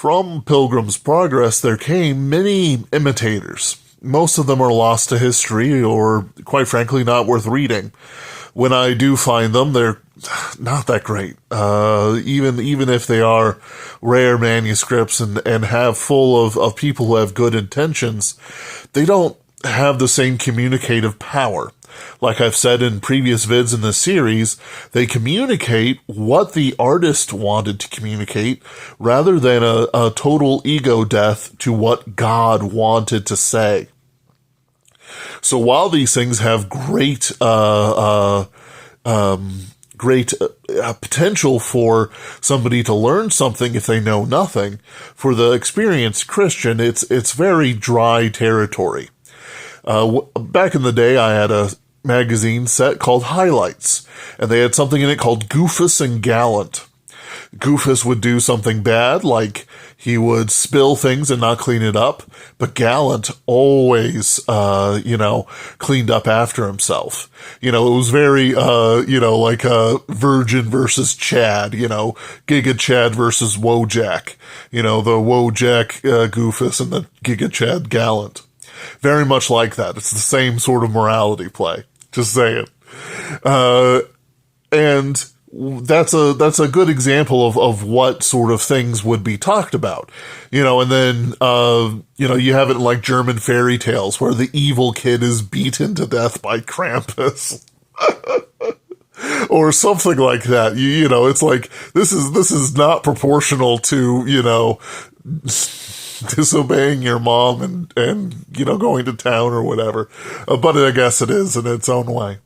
From Pilgrim's Progress, there came many imitators. Most of them are lost to history or, quite frankly, not worth reading. When I do find them, they're not that great. Even if they are rare manuscripts and have full of people who have good intentions, they don't have the same communicative power. Like I've said in previous vids in this series, they communicate what the artist wanted to communicate rather than a total ego death to what God wanted to say. So while these things have great potential for somebody to learn something if they know nothing, for the experienced Christian, it's very dry territory. Back in the day, I had a magazine set called Highlights, and they had something in it called Goofus and Gallant. Goofus would do something bad, like he would spill things and not clean it up, but Gallant always, cleaned up after himself. It was very, like Virgin versus Chad, Giga Chad versus Wojak, the Wojak Goofus and the Giga Chad Gallant. Very much like that. It's the same sort of morality play. Just saying. And that's a good example of what sort of things would be talked about. And then, you have it in like German fairy tales where the evil kid is beaten to death by Krampus. Or something like that. It's like, this is not proportional to, disobeying your mom and going to town or whatever. But I guess it is in its own way.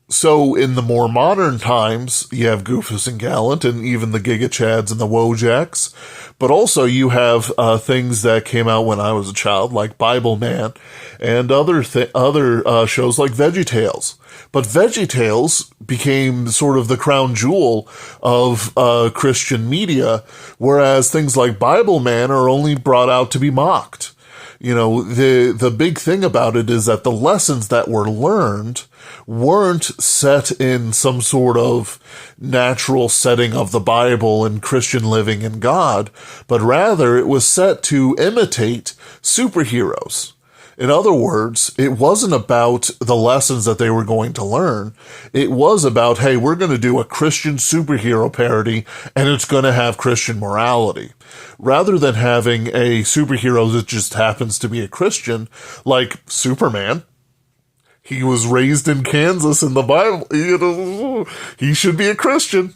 So in the more modern times, you have Goofus and Gallant and even the Giga Chads and the Wojaks. But also you have things that came out when I was a child, like Bible Man, and other shows like VeggieTales. But VeggieTales became sort of the crown jewel of Christian media, whereas things like Bible Man are only brought out to be mocked. The big thing about it is that the lessons that were learned weren't set in some sort of natural setting of the Bible and Christian living in God, but rather it was set to imitate superheroes. In other words, it wasn't about the lessons that they were going to learn. It was about, hey, we're going to do a Christian superhero parody and it's going to have Christian morality. Rather than having a superhero that just happens to be a Christian, like Superman. He was raised in Kansas in the Bible. He should be a Christian.